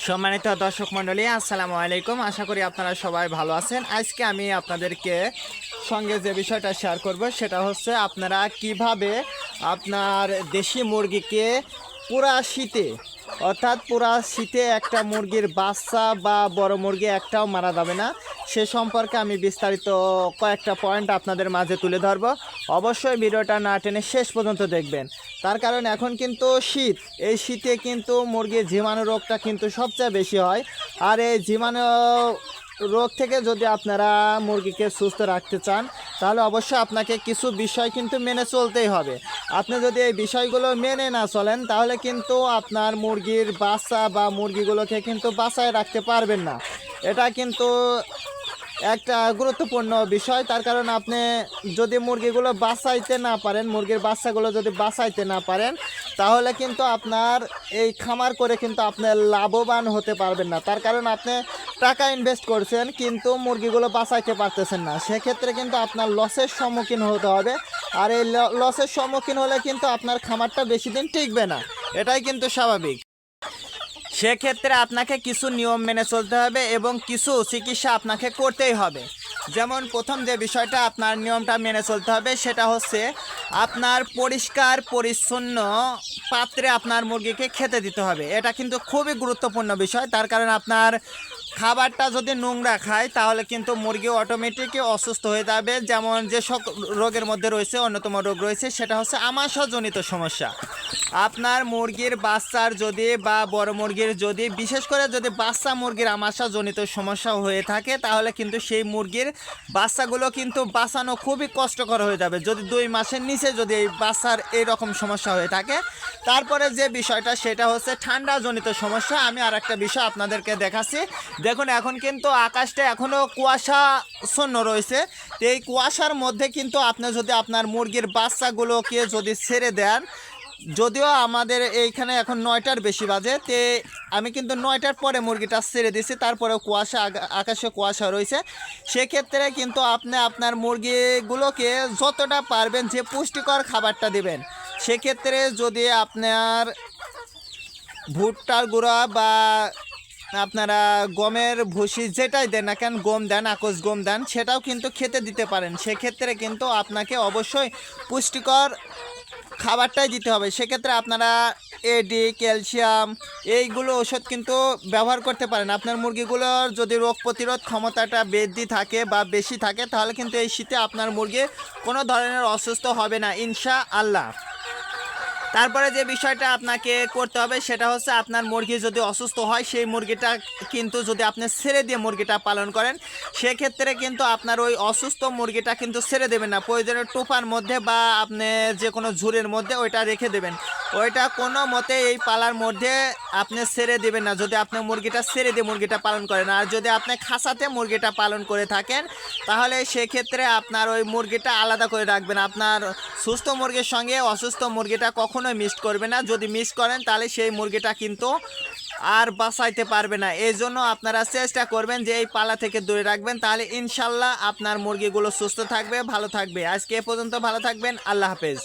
সম্মানিত দর্শক মণ্ডলী, আসসালামু আলাইকুম। আশা করি আপনারা সবাই ভালো আছেন। আজকে আমি আপনাদেরকে সঙ্গে যে বিষয়টা শেয়ার করব সেটা হচ্ছে আপনারা কিভাবে আপনার দেশি মুরগিকে পুরা শীতে অর্থাৎ পুরা শীতে একটা মুরগির বাচ্চা বা বড় মুরগি একটাও মারা যাবে না, সে সম্পর্কে আমি বিস্তারিত কয়েকটা পয়েন্ট আপনাদের মাঝে তুলে ধরব। অবশ্যই ভিডিওটা না টেনে শেষ পর্যন্ত দেখবেন, তার কারণ এখন কিন্তু শীত, এই শীতে কিন্তু মুরগির জীবাণু রোগটা কিন্তু সবচেয়ে বেশি হয়। আর এই জীবাণু রোগ থেকে যদি আপনারা মুরগিকে সুস্থ রাখতে চান তাহলে অবশ্যই আপনাকে কিছু বিষয় কিন্তু মেনে চলতেই হবে। আপনি যদি এই বিষয়গুলো মেনে না চলেন তাহলে কিন্তু আপনার মুরগির বাচ্চা বা মুরগিগুলোকে কিন্তু বাঁচায় রাখতে পারবেন না। এটা কিন্তু একটা গুরুত্বপূর্ণ বিষয়, তার কারণ আপনি যদি মুরগিগুলো বাঁচাইতে না পারেন, মুরগির বাচ্চাগুলো যদি বাঁচাইতে না পারেন তাহলে কিন্তু আপনার এই খামার করে কিন্তু আপনি লাভবান হতে পারবেন না। তার কারণ আপনি টাকা ইনভেস্ট করছেন কিন্তু মুরগিগুলো বাঁচাইতে পারতেছেন না, সেক্ষেত্রে কিন্তু আপনার লসের সম্মুখীন হতে হবে। আর এই লসের সম্মুখীন হলে কিন্তু আপনার খামারটা বেশি দিন টিকবে না, এটাই কিন্তু স্বাভাবিক। সেক্ষেত্রে আপনাকে কিছু নিয়ম মেনে চলতে হবে এবং কিছু চিকিৎসা আপনাকে করতেই হবে। যেমন প্রথম যে বিষয়টা আপনার নিয়মটা মেনে চলতে হবে সেটা হচ্ছে আপনার পরিষ্কার পরিচ্ছন্ন পাত্রে আপনার মুরগিকে খেতে দিতে হবে। এটা কিন্তু খুবই গুরুত্বপূর্ণ বিষয়, তার কারণ আপনার খাবারটা যদি নোংরা খায় তাহলে কিন্তু মুরগি অটোমেটিকই অসুস্থ হয়ে যাবে। যেমন যেসব রোগের মধ্যে রয়েছে অন্যতম রোগ রয়েছে সেটা হচ্ছে আমাশয়জনিত সমস্যা। আপনার মুরগির বাচ্চার যদি বা বড় মুরগির যদি বিশেষ করে যদি বাচ্চা মুরগির আমাশয়জনিত সমস্যা হয়ে থাকে তাহলে কিন্তু সেই মুরগির বাচ্চাগুলো কিন্তু বাঁচানো খুবই কষ্টকর হয়ে যাবে। যদি 2 মাসের নিচে যদি এই বাচ্চার এইরকম সমস্যা হয়ে থাকে। তারপরে যে বিষয়টা সেটা হচ্ছে ঠান্ডাজনিত সমস্যা। আমি আর একটা বিষয় আপনাদেরকে দেখাচ্ছি। দেখুন এখন কিন্তু আকাশটা এখনও কুয়াশাচ্ছন্ন রয়েছে, তো এই কুয়াশার মধ্যে কিন্তু আপনি যদি আপনার মুরগির বাচ্চাগুলোকে যদি ছেড়ে দেন, যদিও আমাদের এইখানে এখন 9টার বেশি বাজে, তে আমি কিন্তু 9টার পরে মুরগিটা ছেড়ে দিছি, তারপরে কুয়াশা আকাশে কুয়াশা রয়েছে। সেক্ষেত্রে কিন্তু আপনি আপনার মুরগিগুলোকে যতটা পারবেন যে পুষ্টিকর খাবারটা দেবেন। সেক্ষেত্রে যদি আপনার ভুট্টার গুঁড়া বা আপনারা গমের ভুসি যেটাই দেন না কেন, গম দেন, আখস গম দেন, সেটাও কিন্তু খেতে দিতে পারেন। সেক্ষেত্রে কিন্তু আপনাকে অবশ্যই পুষ্টিকর খাবারটাই দিতে হবে। সেক্ষেত্রে আপনারা এডি, ক্যালসিয়াম এইগুলো ওষুধ কিন্তু ব্যবহার করতে পারেন। আপনার মুরগিগুলোর যদি রোগ প্রতিরোধ ক্ষমতাটা বৃদ্ধি থাকে বা বেশি থাকে তাহলে কিন্তু এই শীতে আপনার মুরগি কোনো ধরনের অসুস্থ হবে না ইনশাআল্লাহ। তারপরে যে বিষয়টা আপনাকে করতে হবে সেটা হচ্ছে আপনার মুরগি যদি অসুস্থ হয় সেই মুরগিটা কিন্তু যদি আপনি ছেড়ে দিয়ে মুরগিটা পালন করেন সেক্ষেত্রে কিন্তু আপনার ওই অসুস্থ মুরগিটা কিন্তু ছেড়ে দেবেন না, প্রয়োজনে টোপার মধ্যে বা আপনি যে কোনো ঝুড়ির মধ্যে ওইটা রেখে দেবেন। ওইটা কোনো মতে এই পালার মধ্যে আপনি ছেড়ে দেবেন না যদি আপনি মুরগিটা ছেড়ে দিয়ে মুরগিটা পালন করেন। আর যদি আপনি খাঁচাতে মুরগিটা পালন করে থাকেন তাহলে সেক্ষেত্রে আপনার ওই মুরগিটা আলাদা করে রাখবেন। আপনার সুস্থ মুরগির সঙ্গে অসুস্থ মুরগিটা কখনোই মিক্স করবে না, যদি মিক্স করেন তাহলে সেই মুরগিটা কিন্তু আর বাঁচাইতে পারবে না। এই জন্য আপনারা চেষ্টা করবেন যে এই পালা থেকে দূরে রাখবেন, তাহলে ইনশাল্লাহ আপনার মুরগিগুলো সুস্থ থাকবে, ভালো থাকবে। আজকে এ পর্যন্ত, ভালো থাকবেন, আল্লাহ হাফেজ।